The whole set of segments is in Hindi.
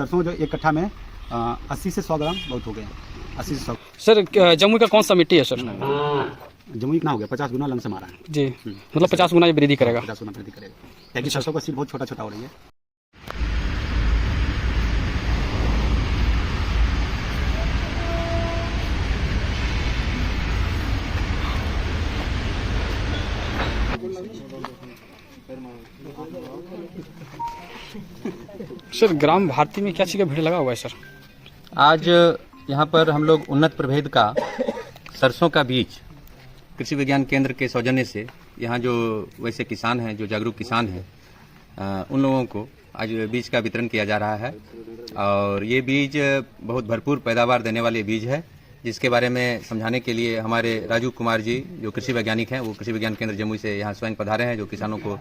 सरसों जो एक कट्ठा में 80 से 100 ग्राम बहुत हो गए, 80 से 100। सर जमुई का कौन सा मिट्टी है सर? जमुई कितना हो गया, 50 गुना लमसम आ रहा है जी, मतलब 50 गुना ये वृद्धि करेगा। 50 गुना वृद्धि करेगा, क्योंकि सरसों का सीड बहुत छोटा छोटा हो रही है। सर ग्राम भारती में क्या चीज़ का भीड़ लगा हुआ है सर? आज यहाँ पर हम लोग उन्नत प्रभेद का सरसों का बीज कृषि विज्ञान केंद्र के सौजन्य से यहाँ जो वैसे किसान हैं, जो जागरूक किसान हैं, उन लोगों को आज बीज का वितरण किया जा रहा है। और ये बीज बहुत भरपूर पैदावार देने वाले बीज है, जिसके बारे में समझाने के लिए हमारे राजू कुमार जी जो कृषि वैज्ञानिक हैं, वो कृषि विज्ञान केंद्र जमुई से यहाँ स्वयं पधारे हैं, जो किसानों को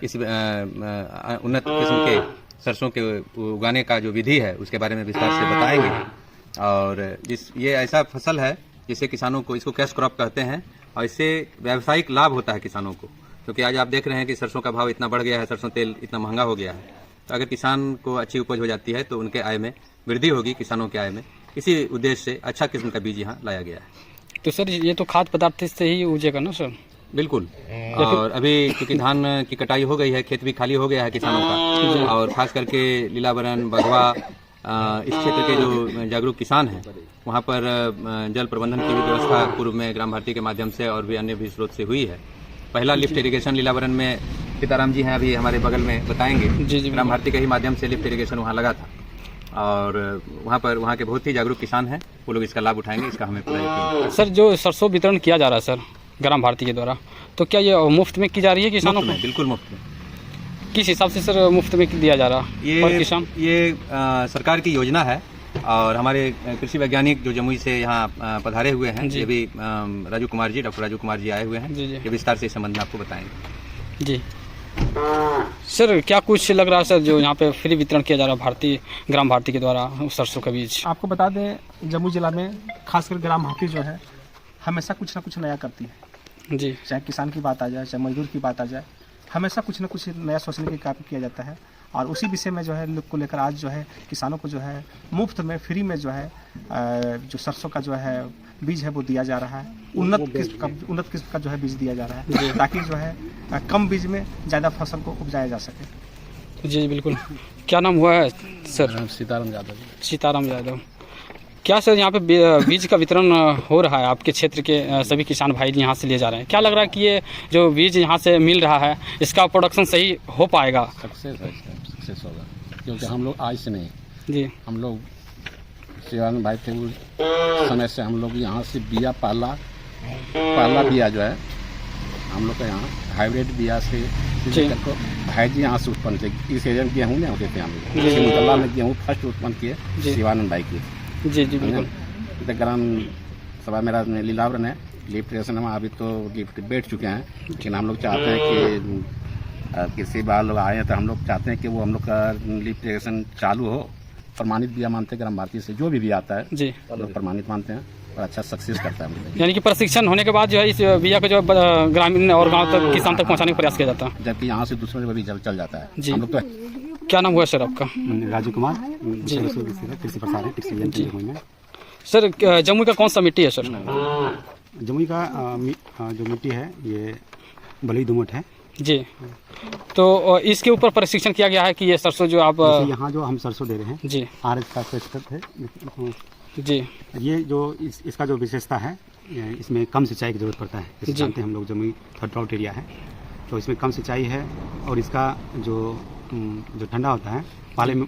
इस उन्नत किस्म के सरसों के उगाने का जो विधि है उसके बारे में विस्तार से बताएंगे। और ये ऐसा फसल है जिसे किसानों को, इसको कैश क्रॉप कहते हैं, और इससे व्यावसायिक लाभ होता है किसानों को, क्योंकि आज आप देख रहे हैं कि सरसों का भाव इतना बढ़ गया है, सरसों तेल इतना महंगा हो गया है। तो अगर किसान को अच्छी उपज हो जाती है तो उनके आय में वृद्धि होगी, किसानों के आय में। इसी उद्देश्य से अच्छा किस्म का बीज यहाँ लाया गया है। तो सर ये तो खाद्य पदार्थ से ही उपजेगा ना सर? बिल्कुल। और अभी क्योंकि धान की कटाई हो गई है, खेत भी खाली हो गया है किसानों का, और खास करके लीलावरण, बघवा, इस क्षेत्र के जो जागरूक किसान हैं, वहाँ पर जल प्रबंधन की भी व्यवस्था पूर्व में ग्राम भारती के माध्यम से और भी अन्य भी स्रोत से हुई है। पहला लिफ्ट इरिगेशन लीलावरण में सीताराम जी हैं अभी हमारे बगल में, बताएंगे। जी, ग्राम भारती के ही माध्यम से लिफ्ट इरिगेशन वहाँ लगा था, और वहाँ के बहुत ही जागरूक किसान हैं, वो लोग इसका लाभ उठाएंगे, इसका हमें पूरा यकीन है। सर जो सरसों वितरण किया जा रहा है सर ग्राम भारती के द्वारा, तो क्या ये मुफ्त में की जा रही है किसानों को? बिल्कुल मुफ्त में। किस हिसाब से सर मुफ्त में दिया जा रहा है पर किसान? ये सरकार की योजना है, और हमारे कृषि वैज्ञानिक जो जमुई से यहाँ पधारे हुए हैं, ये भी राजू कुमार जी, डॉक्टर राजू कुमार जी आए हुए हैं, ये विस्तार से इस संबंध में आपको बताएंगे। जी सर, क्या कुछ लग रहा है सर जो यहाँ पे फ्री वितरण किया जा रहा है भारती ग्राम भारती के द्वारा सरसों का बीज? आपको बता दें जमुई जिला में खासकर ग्राम भारती जो है हमेशा कुछ ना कुछ नया करती है जी। चाहे किसान की बात आ जाए, चाहे मजदूर की बात आ जाए, हमेशा कुछ ना कुछ नया सोचने के काम किया जाता है। और उसी विषय में जो है लोग को लेकर आज जो है किसानों को जो है मुफ्त में फ्री में जो है जो सरसों का जो है बीज है वो दिया जा रहा है। उन्नत किस्म का जो है बीज दिया जा रहा है, ताकि जो है कम बीज में ज़्यादा फसल को उपजाया जा सके। जी बिल्कुल। क्या नाम हुआ है सर? सीताराम यादव। सीताराम यादव। क्या सर यहाँ पे बीज का वितरण हो रहा है? आपके क्षेत्र के सभी किसान भाई यहाँ से ले जा रहे हैं, क्या लग रहा है कि ये जो बीज यहाँ से मिल रहा है इसका प्रोडक्शन सही हो पाएगा? सक्सेस होगा, क्योंकि हम लोग आज से नहीं जी, हम लोग शिवानंद भाई थे उस समय से हम लोग यहाँ से बिया पहला बिया जो है हम लोग का यहाँ हाइब्रिड बिया से भाई जी यहाँ से उत्पन्न थे। इस एजेंट गेहूँ नहीं होते थे, हम लोग में गेहूँ फर्स्ट उत्पन्न किए शिवानंद भाई की। जी जी बिल्कुल। ग्राम सभा मेरा लीलावरण है, लिफ्ट इरिगेशन में अभी तो लिफ्ट बैठ चुके हैं, लेकिन हम लोग चाहते हैं कि किसी बार लोग आए हैं तो हम लोग चाहते हैं कि वो हम लोग का लिफ्ट इरिगेशन चालू हो। प्रमाणित बिया मानते हैं ग्राम भारती से, जो भी आता है जी हम लोग प्रमाणित मानते हैं और अच्छा सक्सेस करता है। यानी कि प्रशिक्षण होने के बाद जो है इस बिया को जो ग्रामीण और गाँव तक किसान तक पहुँचाने का प्रयास किया जाता है, जबकि यहाँ से दूसरे में भी चल जाता है। जी। हम लोग तो क्या नाम हुआ सर आपका? राजू कुमार जी। कृषि प्रसार है, कृषि विज्ञान केंद्र जमुई में। सर जमुई का कौन सा मिट्टी है सर? जमुई का जो मिट्टी है ये बलुई दोमट है जी। तो इसके ऊपर प्रशिक्षण किया गया है कि ये सरसों जो आप यहाँ जो हम सरसों दे रहे हैं जी RS का प्रतिशत है जी, ये जो इसका जो विशेषता है, इसमें कम सिंचाई की जरूरत पड़ता है। जैसे जानते हैं हम लोग जमुई ड्राउट एरिया है, तो इसमें कम सिंचाई है, और इसका जो ठंडा होता है पाले में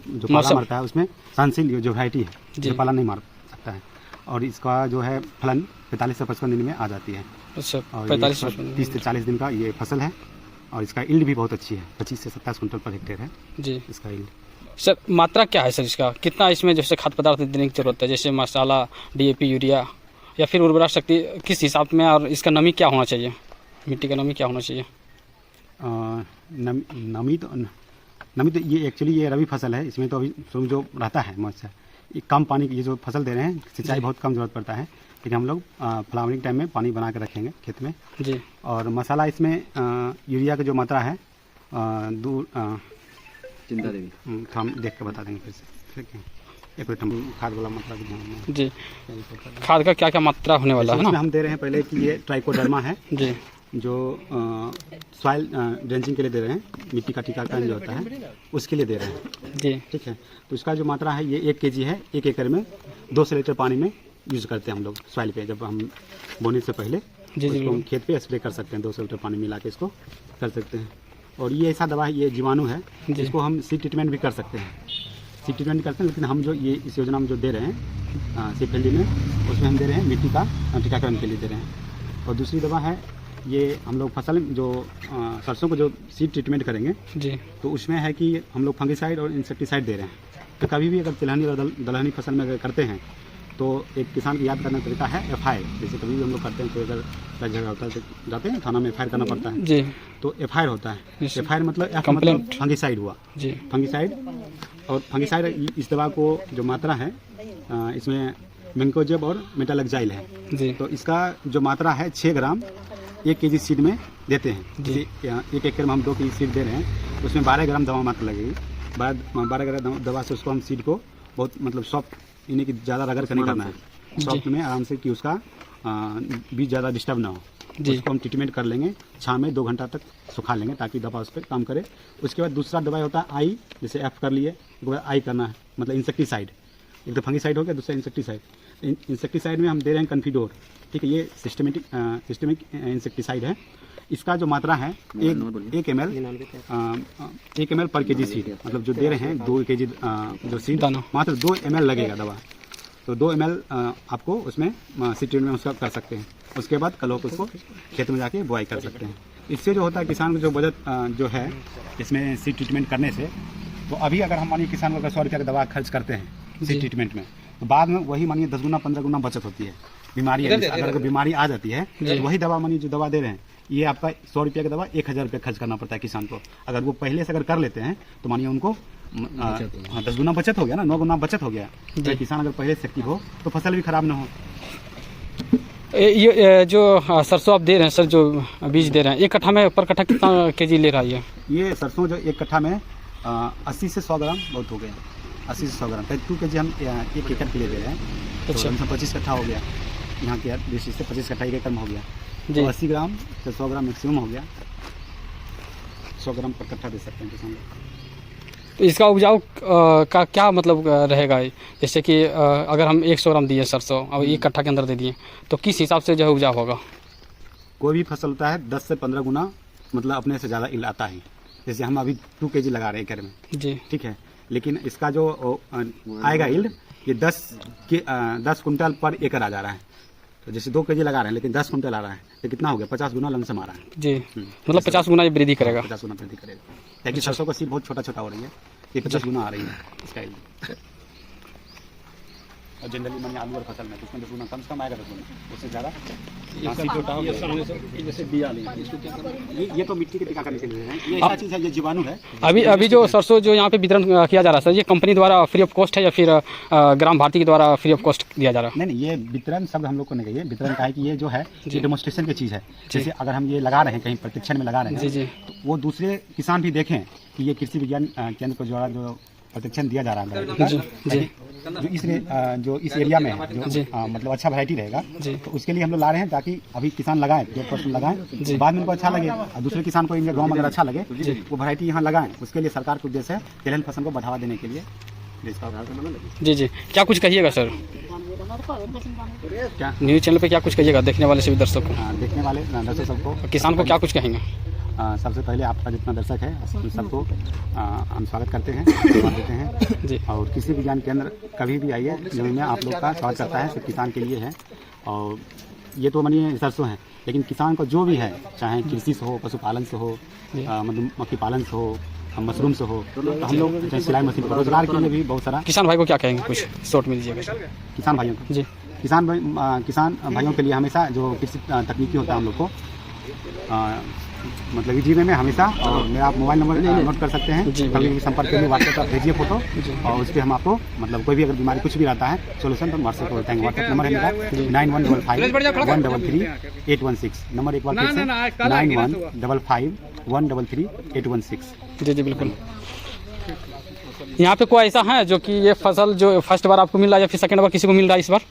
जो पाला मारता है उसमें सहनशील जो वैरायटी है जो पाला नहीं मार सकता है, और इसका जो है फलन 45 से 55 दिन में आ जाती है। अच्छा, और 45 से 40 दिन का ये फसल है, और इसका यील्ड भी बहुत अच्छी है, 25 से 27 कुंटल पर हेक्टेयर है जी इसका यील्ड। सर मात्रा क्या है सर इसका? कितना इसमें जैसे खाद्य पदार्थ देने की जरूरत है, जैसे मसाला, DAP, यूरिया या फिर उर्वरक शक्ति, किस हिसाब में? और इसका नमी क्या होना चाहिए, मिट्टी का नमी क्या होना चाहिए? नमी तो ये एक्चुअली ये रबी फसल है, इसमें तो अभी शुरू जो रहता है मौसम ये कम पानी की, ये जो फसल दे रहे हैं सिंचाई बहुत कम जरूरत पड़ता है, लेकिन हम लोग फ्लावरिंग टाइम में पानी बना कर रखेंगे खेत में जी। और मसाला इसमें यूरिया की जो मात्रा है तो हम देख के बता देंगे फिर से, ठीक है। एक मिनट, हम खाद वाला मात्रा भी ध्यान में। जी, खाद का क्या क्या मात्रा होने वाला है इसमें ना? हम दे रहे हैं पहले कि ये ट्राइकोडर्मा है जी, जो सॉइल ड्रेंचिंग के लिए दे रहे हैं, मिट्टी का टीकाकरण जो होता है उसके लिए दे रहे हैं, जी, ठीक है। तो इसका जो मात्रा है ये 1 kg है। 1 एकड़ में 200 लीटर पानी में यूज़ करते हैं हम लोग सॉइल पे। जब हम बोने से पहले जी, इसको हम खेत पे स्प्रे कर सकते हैं, 200 लीटर पानी मिला के इसको कर सकते हैं। और ये ऐसा दवा है, ये जीवाणु है, जिसको हम सीड ट्रीटमेंट भी कर सकते हैं, सीड ट्रीटमेंट करते हैं। लेकिन हम जो ये इस योजना में जो दे रहे हैं सीड फील्ड में, उसमें हम दे रहे हैं मिट्टी का टीकाकरण के लिए दे रहे हैं। और दूसरी दवा है ये हम लोग फसल जो सरसों को जो सीड ट्रीटमेंट करेंगे, जी, तो उसमें है कि हम लोग फंगिसाइड और इंसेक्टिसाइड दे रहे हैं। तो कभी भी अगर तिलहनी और दलहनी फसल में अगर करते हैं तो एक किसान को याद करने का तरीका है FI। जैसे कभी भी हम लोग करते हैं तो अगर झगड़ा होता है तो जाते हैं थाना में FI करना पड़ता है, जी, तो FI होता है। जी। FI मतलब F Complaint। मतलब फंगिसाइड हुआ, जी, फंगिसाइड। और फंगिसाइड इस दवा को जो मात्रा है इसमें मैंकोजेब और मेटालक्जाइल है। जी, तो इसका जो मात्रा है 6 ग्राम 1 kg सीड में देते हैं। जी। 1 एकड़ में हम 2 kg सीड दे रहे हैं, तो उसमें 12 ग्राम दवा मात्रा लगेगी। 12 ग्राम दवा से उसको हम सीड को बहुत मतलब सॉफ्ट, इन्हें की ज़्यादा रगड़ कर नहीं करना है, सॉफ्ट में आराम से कि उसका बीज ज़्यादा डिस्टर्ब ना हो। जी। उसको हम ट्रीटमेंट कर लेंगे, छाँव में 2 घंटा तक सुखा लेंगे ताकि दवा उस पर काम करे। उसके बाद दूसरा दवाई होता है आई, जैसे F कर लिए, एक बार आई करना है, मतलब इंसेक्टिसाइड। एक तो फंगिसाइड हो गया, दूसरा इंसेक्टिसाइड। इंसेक्टिसाइड में हम दे रहे हैं कन्फिडोर, ठीक है। ये सिस्टमिक इंसेक्टिसाइड है। इसका जो मात्रा है 1 ml पर kg सीड, मतलब जो दे रहे हैं 2 kg जो सीड, दाना। मात्र 2 ml लगेगा दवा। तो 2 ml आपको उसमें सीड ट्रीटमेंट में उसका कर सकते हैं। उसके बाद कल को उसको खेत में जाके बुआई कर सकते हैं। इससे जो होता है किसान को जो बजट जो है इसमें सीड ट्रीटमेंट करने से, तो अभी अगर हम मानिए किसान को अगर 100 रुपया का दवा खर्च करते हैं सीड ट्रीटमेंट में, तो बाद में वही मानिए 10 गुना 15 गुना बचत होती है। बीमारी अगर बीमारी आ जाती है तो वही दवा मानिए जो दवा दे रहे हैं, ये आपका 100 रुपया का दवा 1000 रुपया खर्च करना पड़ता है किसान को। अगर वो पहले से अगर कर लेते हैं तो मानिए उनको 10 गुना बचत हो गया ना, 9 गुना बचत हो गया। तो किसान अगर पहले से एक्टिव हो तो फसल भी खराब ना हो। ये जो सरसों आप दे रहे हैं सर, जो बीज दे रहे हैं, 1 कट्ठा में पर कट्ठा कितना kg ले रहा है ये सरसों जो 1 कट्ठा में 80 से 100 ग्राम बहुत हो गया, 80 से 100 ग्राम। 2 kg हम 1 एकड़ के लिए दे रहे हैं। अच्छा। तो 25 कट्ठा हो गया, यहाँ के देशी से 25 कट्ठा 1 एकड़ में हो गया। जी। तो 80 ग्राम से 100 ग्राम मैक्सिमम हो गया, 100 ग्राम पर कट्ठा दे सकते हैं किसान लोग। तो इसका उपजाऊ का क्या मतलब रहेगा? जैसे कि अगर हम 100 ग्राम दिए सरसों और 1 कट्ठा के अंदर दे दिए, तो किस हिसाब से जो है उपजाऊ होगा? कोई भी फसल होता है 10 से 15 गुना मतलब अपने से ज़्यादा इल आता है। जैसे हम अभी 2 kg लगा रहे हैं एकड़ में, जी, ठीक है, लेकिन इसका जो आएगा इल्ड ये 10 कुंटल पर एकड़ आ जा रहा है। तो जैसे 2 kg लगा रहे हैं लेकिन 10 कुंटल आ रहा है, तो कितना हो गया? 50 गुना लमसम आ रहा है। जी, मतलब 50 गुना ये वृद्धि करेगा। 50 गुना वृद्धि करेगा, लेकिन सरसों का सीड बहुत छोटा छोटा हो रही है, ये 50 गुना आ रही है इसका yield। और जनरली मैंने आलू और फसल में तो उसमें 10 गुना कम से कम आएगा, 10 गुना उससे ज़्यादा। ये तो मिट्टी के टीकाकरण के लिए है, ये ऐसा चीज़ है, ये जीवाणु है। अभी जो सरसों जो यहाँ पे वितरण किया जा रहा है सर, ये कंपनी द्वारा फ्री ऑफ कॉस्ट है या फिर ग्राम भारती के द्वारा फ्री ऑफ कॉस्ट दिया जा रहा है? नहीं, ये वितरण शब्द हम लोग को नहीं कहिए। वितरण का है कि ये जो है ये डेमोन्स्ट्रेशन की चीज़ है। जैसे अगर हम ये लगा रहे हैं कहीं प्रशिक्षण में लगा रहे हैं, जी, जी, तो वो दूसरे किसान भी देखें कि ये कृषि विज्ञान केंद्र को जो प्रशिक्षण दिया जा रहा है, जी, जी, जो इस एरिया में है, जो मतलब अच्छा वैरायटी रहेगा, तो उसके लिए हम लोग ला रहे हैं ताकि अभी किसान लगाएं, 1% लगाएं, बाद में उनको अच्छा लगे और दूसरे किसान को इनके गाँव में अगर अच्छा लगे वो वैरायटी यहाँ लगाएं। उसके लिए सरकार के उद्देश्य है तिलहन फसल को बढ़ावा देने के लिए इसका। जी, जी, क्या कुछ कहिएगा सर? क्या न्यूज़ चैनल पे क्या कुछ कहिएगा देखने वाले सभी दर्शक को, देखने वाले दर्शक सबको, किसान को क्या कुछ कहेंगे? सबसे पहले आपका जितना दर्शक है उन सबको हम स्वागत करते हैं, धन्यवाद देते हैं जी। और कृषि विज्ञान केंद्र कभी भी आइए, जमीन में आप लोग का स्वागत करता है, सिर्फ किसान के लिए है। और ये तो मानिए सरसों है, लेकिन किसान को जो भी है, चाहे कृषि से हो, पशुपालन से हो, मधुमक्खी पालन से हो, मशरूम से हो, तो हम लोग चाहे सिलाई मशीन पर रोजगार के लिए भी बहुत सारा। किसान भाई को क्या कहेंगे, कुछ शॉर्ट में दीजिएगा? किसान भाइयों को, जी, किसान भाइयों के लिए हमेशा जो कृषि तकनीकी होता है हम लोग को मतलब जीने में हमेशा, और मेरा आप मोबाइल नंबर नोट कर सकते हैं, कभी भी संपर्क के लिए व्हाट्सएप पर भेजिए फोटो, और उस पर हम आपको मतलब कोई भी अगर बीमारी कुछ भी रहता है सोल्यूशन तो व्हाट्सएप पर बताएंगे। व्हाट्सएप नंबर है मेरा 9155133816। नंबर एक बार फिर से 9155133816। जी, जी, बिल्कुल। यहाँ पे कोई ऐसा है जो कि ये फसल जो फर्स्ट बार आपको मिल रहा है या फिर सेकंड बार किसी को मिल रहा है इस बार?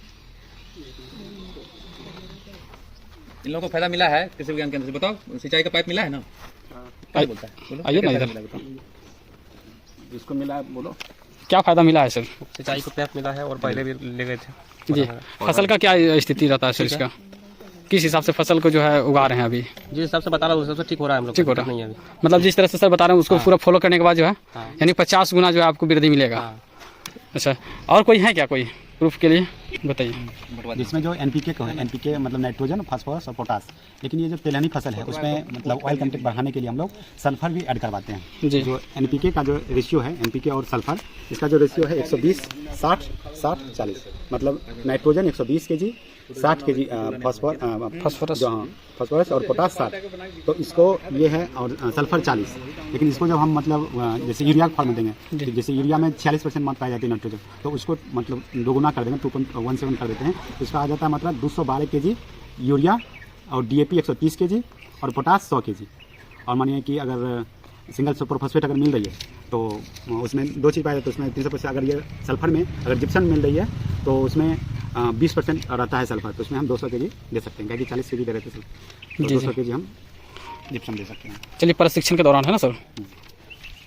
इन लोगों को फायदा मिला है कृषि विज्ञान केंद्र से? बताओ, सिंचाई का पाइप मिला है ना? क्या बोलता है? बोलो, आइए ना क्या इधर। फायदा मिला है बताओ। जिसको मिला है बोलो। क्या फ़ायदा मिला है सर? सिंचाई को पाइप मिला है और पहले भी ले गए थे। जी, फसल का क्या स्थिति रहता है सर इसका? किस हिसाब से फसल को जो है उगा रहे हैं अभी? जिस हिसाब से बता रहा हूँ उस हिसाब से ठीक हो रहा है हम लोग। ठीक हो रहा नहीं है अभी। मतलब जिस तरह से सर बता रहे हैं उसको पूरा फॉलो करने के बाद जो है हाँ। यानी 50 गुना जो है आपको वृद्धि मिलेगा। हाँ। अच्छा, और कोई है क्या कोई प्रूफ के लिए बताइए? जिसमें जो एनपीके को है, एनपीके मतलब नाइट्रोजन, फास्फोरस और पोटास, लेकिन ये जो तिलहनी फसल है उसमें मतलब ऑयल कंटेंट बढ़ाने के लिए हम लोग सल्फर भी ऐड करवाते हैं। जी। जो एनपीके का जो रेशियो है, एनपीके और सल्फर, इसका जो रेशियो है 120 60 60 40, मतलब नाइट्रोजन 120 kg, 60 kg फास्फोरस। जो हाँ फास्फोरस और पोटास 60, तो इसको ये है, और सल्फर 40। लेकिन इसको जब हम मतलब जैसे यूरिया फॉर्म में देंगे, तो जैसे यूरिया में 46% मात्रा पाई जाती है नाइट्रोजन, तो उसको मतलब दोगुना कर देंगे, 2.17 कर देते हैं, तो इसका आ जाता है मतलब 212 kg यूरिया, और डीएपी 130 kg, और पोटास 100 kg। और मानिए कि अगर सिंगल सुपर फॉस्फेट अगर मिल रही है तो उसमें दो चीज़ पाया जाता है, उसमें 300%। अगर ये सल्फर में अगर जिप्सम मिल रही है तो उसमें 20% रहता है सल्फर, तो उसमें हम 200 kg दे सकते हैं, क्योंकि 40 kg दे रहे थे, तो जी, 200 kg हम जिप्सम दे सकते हैं। चलिए, प्रशिक्षण के दौरान है ना सर?